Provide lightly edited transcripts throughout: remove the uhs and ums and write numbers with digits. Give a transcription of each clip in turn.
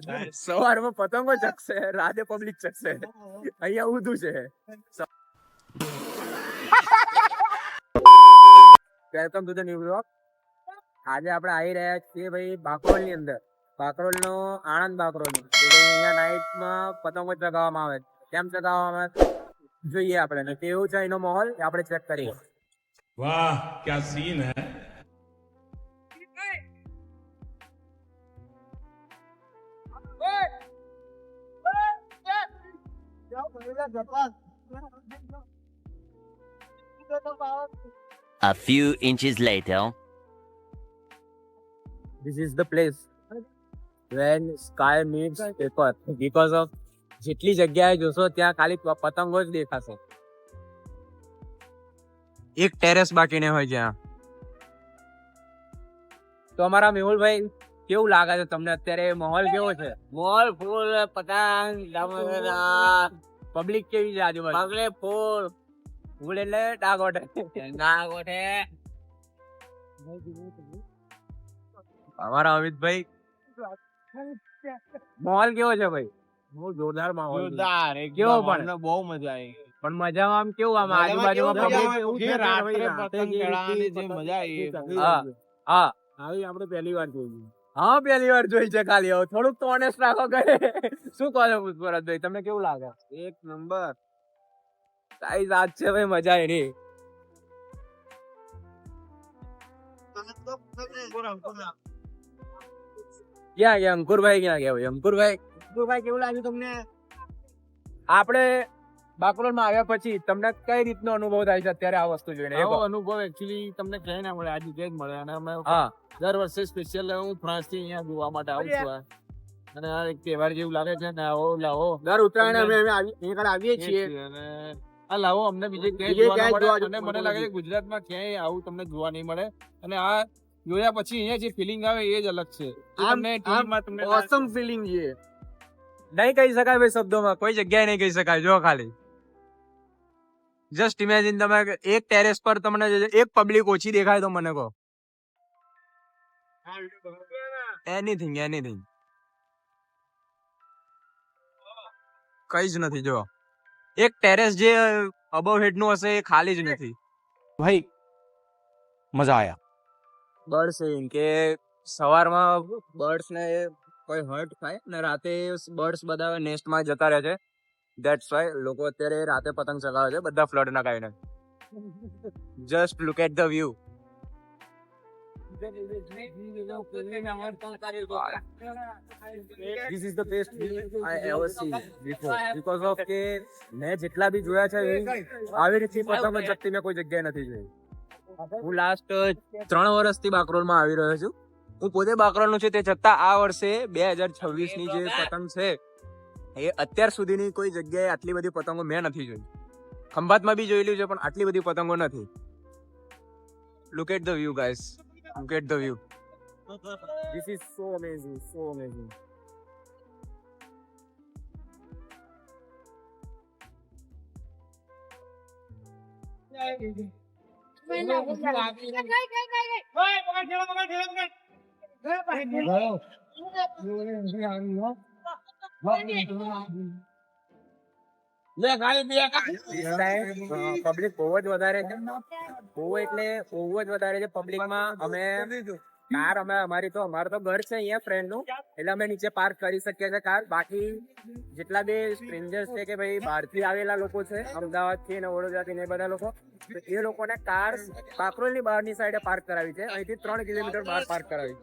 સવારમાં પતંગો ચકશે, રાતે પબ્લિક ચકશે. અહીંયા ઊંધું છે. Welcome to the new blog. આજે આપણે આવી રહ્યા છીએ ભાઈ બાકરોલ ની અંદર. બાકરોલ નો આણંદ બાકરોલ નો અહીંયા નાઇટમાં પતંગો ચગાવવામાં આવે. કેમ ચગાવવામાં આવે જોઈએ આપણે, ને કેવું છે એનો માહોલ આપણે ચેક કરીએ. વાહ ક્યા સીન હે. A few inches later. This is the place when sky meets paper. Because of જેટલી જગ્યાએ જોશો ત્યાં ખાલી પતંગો જ દેખાશે. એક ટેરેસ બાકી નહીં હોય જ્યાં. તો અમારા મેહુલભાઈ કેવું લાગે છે તમને અત્યારે? માહોલ કેવો છે? મોલ ફૂલ પતંગ પબ્લિક કેવી છે આજુબાજુ? પગલે ફૂલ ફૂલ એટલે ડાગોટે. ના ગોઠે અમારા અમિતભાઈ માહોલ કેવો છે ભાઈ? બહુ જોરદાર માહોલ. જોરદાર કેવો પણ? બહુ મજા આવી. પણ મજામાં આમ કેવું, આમ આજુબાજુમાં public એવું છે કે રાત્રે ભાઈ પતંગ ચડાવવાની જે મજા આવી. હા હા આવી આપણે પહેલી વાર જોઈ. હા પહેલી વાર જોઈ છે ખાલી. હવે થોડુંક તો ઓનેસ્ટ રાખો કે શું કહો છો પુષ્પરાજભાઈ, તમને કેવું લાગે? એક નંબર. સાઈઝ આજ છે ભાઈ, મજા એની. ક્યાં ગયા અંકુરભાઈ? ક્યાં ગયા ભાઈ અંકુરભાઈ? ભાઈ કેવું લાગ્યું તમને? આપણે બાકરોલ માં આવ્યા પછી તમને કઈ રીતનો અનુભવ થાય છે અત્યારે આ વસ્તુ જોઈને? આવો અનુભવ એકચ્યુઅલી તમને કહે ના મળે, આજે જ મળે. અને અમે હા દર વર્ષે સ્પેશિયલ હું ફ્રાન્સ થી અહીંયા જોવા માટે આવું છું. અને આ એક તહેવાર જેવું લાગે છે ને. આવો લાવો, દર ઉત્તરાયણ અમે અહીંયા આવીએ છીએ. અને આ લાવો અમને બીજે ક્યાંય જોવા ન મળે. અને મને લાગે છે ગુજરાતમાં ક્યાંય આવું તમને જોવા નહીં મળે. અને આ જોયા પછી અહીંયા જે ફિલિંગ આવે એ જ અલગ છે. તમને ટીવીમાં તમને ઓસમ ફિલિંગ છે. નહીં કહી શકાય ભાઈ શબ્દોમાં, કોઈ જગ્યાએ નહીં કહી શકાય. જો ખાલી જસ્ટ ઇમેજિન, તમે એક ટેરેસ પર તમને એક પબ્લિક ઓછી દેખાય તો મને કહો. એનીથિંગ કઈ જ નથી. જો એક ટેરેસ જે અબવ હેડ નું હશે એ ખાલી જ નથી भाई मजा आया. બર્ડ્સ કે સવારમાં બર્ડ્સ ને કોઈ હર્ટ થાય ને રાતે બર્ડ્સ બધા નેસ્ટ માં જતા રહે છે. ધેટ્સ વાય લોકો અત્યારે રાતે પતંગ ચગાવે છે બધા ફ્લડ ના કારણે. Just look at the view. This is the best view I ever seen before. Because of કે મેં જેટલા બી જોયા છે આવી રીતે પતંગ ચકતી મેં કોઈ જગ્યાએ નથી જોઈ. હું લાસ્ટ 3 વર્ષથી બાકરોલમાં આવી રહ્યો છું. હું પોતે બાકરોલનો છું, તે છતાં આ વર્ષે 2026 ની જે પતંગ છે એ અત્યાર સુધીની કોઈ જગ્યાએ આટલી બધી પતંગો મેં નથી જોઈ. ખંભાતમાં બી જોયેલી છે પણ આટલી બધી પતંગો નથી. Look at the view guys, look at the view. This is so amazing, so amazing. Public બહુ જ વધારે છે. બહુ એટલે બહુ જ વધારે છે પબ્લિકમાં. અમે કાર અમારે તો ઘર છે અહીંયા ફ્રેન્ડ નું, એટલે અમે નીચે પાર્ક કરી શકીએ છીએ કાર. બાકી જેટલા બી સ્ટ્રેન્જર્સ છે કે ભાઈ બહારથી આવેલા લોકો છે, અમદાવાદ થી ને વડોદરા થી ને બધા લોકો, એ લોકોને કાર બાકરોલ ની બહારની સાઈડે પાર્ક કરાવી છે. અહીંથી 3 કિલોમીટર બહાર પાર્ક કરાવી,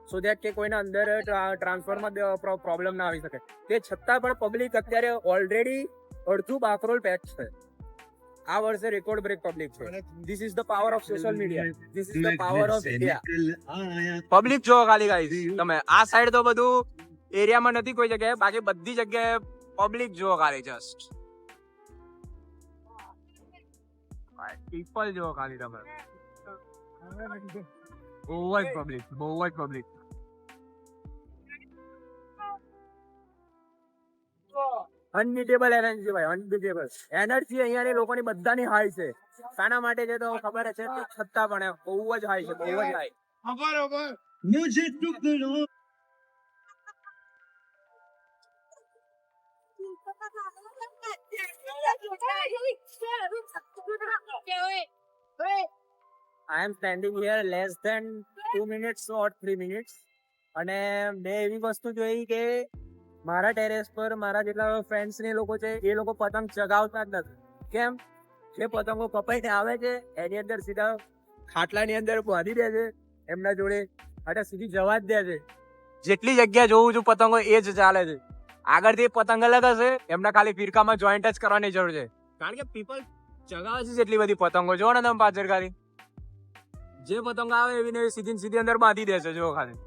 સો દેટ કે કોઈને અંદર ટ્રાન્સફરમાં પ્રોબ્લેમ ના આવી શકે. તે છતાં પણ પબ્લિક અત્યારે ઓલરેડી અડધું બાકરોલ પેક છે. આ વર્ષે રેકોર્ડ બ્રેક પબ્લિક છે. This is the power of social media. This is the power of India. Public જો ખાલી ગાઈસ તમે આ સાઈડ તો બધું એરિયામાં નથી કોઈ જગ્યાએ, બાકી બધી જગ્યાએ પબ્લિક જો ખાલી જસ્ટ પીપલ જો ખાલી તમે. બહુ જ પબ્લિક, બહુ જ પબ્લિક. અનબીટેબલ એનર્જી ભાઈ, અનબીટેબલ એનર્જી અહીંયાની લોકોની બધાની હાઈ છે. શાના માટે છે તો ખબર છે, છતાં પણ બહુ જ હાઈ છે, બહુ જ high. I am standing here less than 2 minutes or 3 minutes. અને મેં એવી વસ્તુ જોઈ કે મારા ટેરેસ પર મારા જેટલા ફ્રેન્ડ્સ ને લોકો છે એ લોકો પતંગ ચગાવતા જ નથી. કેમ? જે પતંગો કપાઈને આવે છે એની અંદર સીધા ખાટલાની અંદર બાંધી દે છે એમના જોડે, અને સીધી જવા જ દે છે. જેટલી જગ્યા જોઉં છું પતંગો એ જ ચાલે છે. આગળથી પતંગ અલગ હશે, એમના ખાલી ફિરકામાં જોઈન્ટ જ કરવાની જરૂર છે. કારણ કે પીપલ ચગાવે છે જેટલી બધી પતંગો, જો ને તમે પાછળ ખાલી જે પતંગ આવે એવી ને એવી સીધી ને સીધી અંદર બાંધી દે છે. જો ખાલી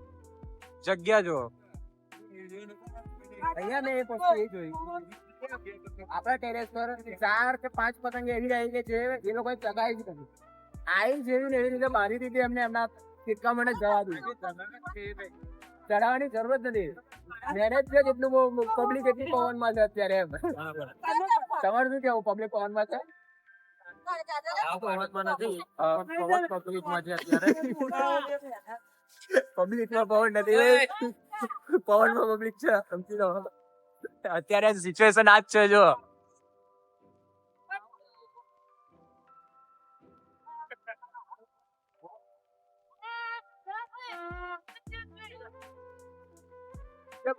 જગ્યા જો. અહીંયા મેં એક વસ્તુ એ જોઈ, આપણા ટેરેસ પર 4 કે 5 પતંગ એવી રહી કે જે એ લોકોએ ચગાવી જ નથી. આઈ જેવી ને એવી રીતે બાંધી દીધી એમને એમના ફિરકામાં જ જવા દીધી. ચડાવવાની જરૂર જ નથી. મેનેજ છે જેટલું પબ્લિક એટલી પવનમાં છે અત્યારે એમ. તમારું શું કેવું? પબ્લિક પવનમાં છે? પબ્લિકમાં નથી, પબ્લિકમાં છે અત્યારે. પબ્લિકમાં પવન નથી, પવનમાં પબ્લિક છે. સમજી લો અત્યારે સિચ્યુએશન આ જ છે. જો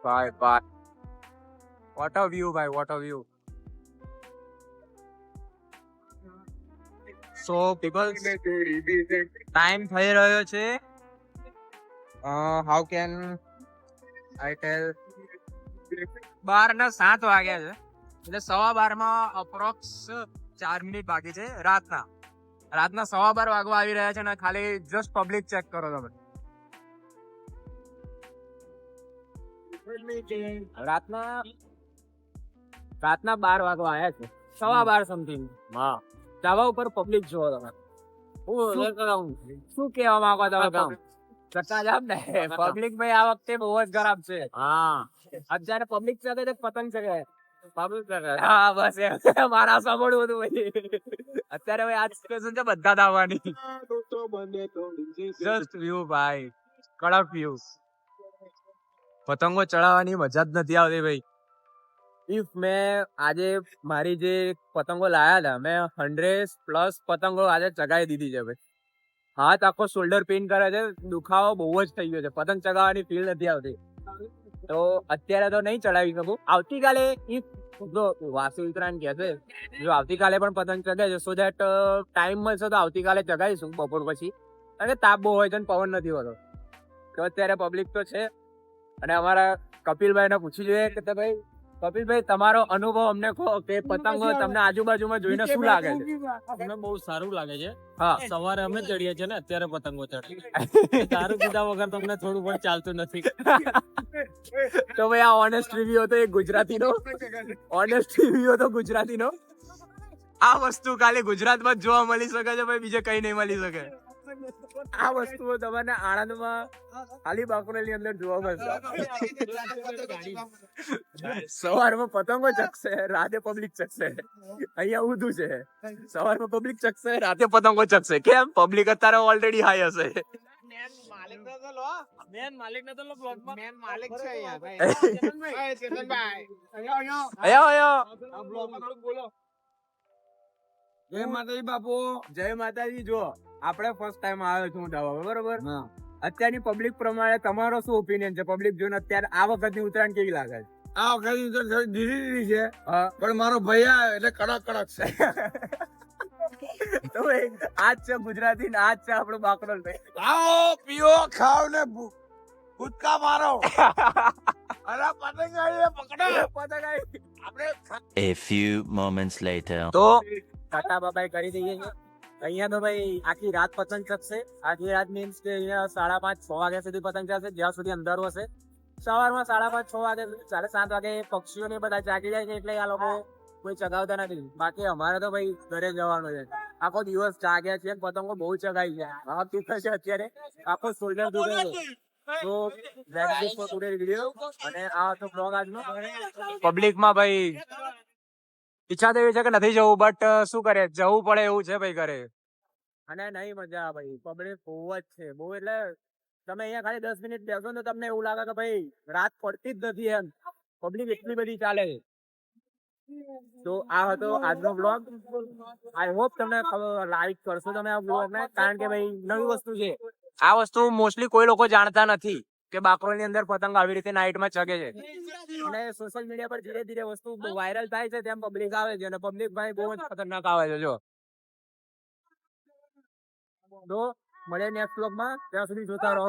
ભાઈ ભાઈ, વોટ અ વ્યૂ ભાઈ, what a view. So people, time થઈ રહ્યો છે. હાઉ કેન આઈ ટેલ? 12:07 વાગ્યા છે, એટલે 12:15 અપ્રોક્સ 4 મિનિટ બાકી છે રાતના 12:15 વાગવા આવી રહ્યા છે. અને ખાલી જસ્ટ પબ્લિક ચેક કરો તમે. રાતના 12 વાગવા આવ્યા છે, 12:15 સમથિંગ. હા, ધાબા ઉપર પબ્લિક જોવો તમે. શું કેવા માંગો તમે? કામ ચક્કાજામ ને પબ્લિક ભાઈ આ વખતે બહુ જ ખરાબ છે. હા, અત્યારે પબ્લિક સાથે પતંગ ચગે. હા બસ એમ મારા સાંભળ્યું હતું ભાઈ. અત્યારે ભાઈ આ સિચ્યુએશન છે બધા દાવાની. જસ્ટ વ્યૂ ભાઈ, કડક વ્યૂ. પતંગો ચડાવવાની મજા જ નથી આવતી ભાઈ. ઇફ મેં આજે મારી જે પતંગો લાયા હતા, મેં 100+ પતંગો આજે ચગાવી દીધી છે ભાઈ. હાથ આખો શોલ્ડર પેઇન કરે છે, દુખાવો બહુ જ થઈ ગયો છે. પતંગ ચગાવવાની ફીલ નથી આવતી, તો અત્યારે તો નહીં ચડાવી શકું. આવતીકાલે વાસુ ઉત્તરાયણ કે છે, જો આવતીકાલે પણ પતંગ ચગાવે છે, સો દેટ ટાઈમ મળશે તો આવતીકાલે ચગાવીશું બપોર પછી. કારણ કે તાપ બહુ હોય છે અને પવન નથી હોતો. તો અત્યારે પબ્લિક તો છે. અને અમારા કપિલભાઈ ને પૂછી જોઈએ કે ભાઈ કપિલભાઈ તમારો અનુભવ અમને કહો કે પતંગો તમને આજુબાજુમાં જોઈને શું લાગે છે? અમને બહુ સારું લાગે છે. હા, સવારે અમે ચડીએ છીએ ને, અત્યારે પતંગો ચડીએ. દારૂ પીધા વગર તમને થોડું પણ ચાલતું નથી. તો ભાઈ આ ઓનેસ્ટ રિવ્યુ હતો, એક ગુજરાતીનો ઓનેસ્ટ રિવ્યુ હતો ગુજરાતીનો. આ વસ્તુ ખાલી ગુજરાતમાં જ જોવા મળી શકે છે ભાઈ, બીજે કઈ નહીં મળી શકે. આ વસ્તુઓ તમને આણંદમાં ખાલી બાકરોલની અંદર જોવા મળશે. સવારમાં પતંગો ચકશે, રાતે પબ્લિક ચકશે. અહીંયા ઊંધું છે, સવારમાં પબ્લિક ચકશે, રાતે પતંગો ચકશે. કેમ? પબ્લિક અત્યારે ઓલરેડી હાઈ હશે. જય માતાજી બાપુ. જય માતાજી. જો આપણે ફર્સ્ટ ટાઈમ આવ્યો છું ધાબા, બરોબર? અત્યારની પબ્લિક પ્રમાણે તમારો શું ઓપિનિયન છે? પબ્લિક જોઈને અત્યારે આ વખતની ઉત્તરાયણ કેવી લાગે છે? આ વખત ધીરી છે, પણ મારો ભૈયા એટલે કડક કડક છે. તો ભાઈ આજ છે ગુજરાતી ને આજ છે આપણો બાકરોલ ભાઈ. આવો પીઓ ખાવ ને કૂદકા મારો. અરે પતંગ આવી પકડો, પતંગ આવી. A few moments later. તો ટાટા બાબાઈ કરી દઈએ છે. અહીંયા તો ભાઈ આખી રાત પતંગ ચગશે. આખી રાત મીન્સ કે અહીંયા 5:30-6 વાગ્યા સુધી પતંગ ચગશે, જ્યાં સુધી અંધારું હશે. સવારમાં 5:30-6 વાગે, 7:30 વાગે પક્ષીઓને બધા જાગી જાય છે, એટલે આ લોકો કોઈ ચગાવતા નથી. બાકી અમારે તો ભાઈ ઘરે જવાનું છે. આખો દિવસ જાગ્યા છે, પતંગો બહુ ચગાવી છે. આ દુખે છે અત્યારે, આખો શોલ્ડર દુખે છે. તો that's it for today's video. અને આ હતો બ્લોગ આજનો. પબ્લિકમાં ભાઈ ઈચ્છા તો એવી છે કે નથી જવું, બટ શું કરે, જવું પડે એવું છે ભાઈ ઘરે. અને નહીં મજા ભાઈ, પબ્લિક બહુ જ છે, બહુ. એટલે તમે અહીંયા ખાલી 10 મિનિટ બેસો ને તમને એવું લાગે કે ભાઈ રાત પડતી જ નથી એમ. પબ્લિક એટલી બધી ચાલે છે. તો આ હતો આજનો બ્લોગ. આઈ હોપ તમને લાઈક કરશો તમે આ બ્લોગ ને, કારણ કે ભાઈ નવી વસ્તુ છે. આ વસ્તુ મોસ્ટલી કોઈ લોકો જાણતા નથી કે બાકરોલની અંદર પતંગ આવી રીતે નાઇટમાં ચગે છે. અને સોશિયલ મીડિયા પર ધીરે ધીરે વસ્તુ વાયરલ થાય છે, તેમ પબ્લિક આવે છે, અને પબ્લિક ભાઈ બહુ જ ખતરનાક આવે છે. જો તો મળે નેક્સ્ટ બ્લોગમાં, ત્યાં સુધી જોતા રહો.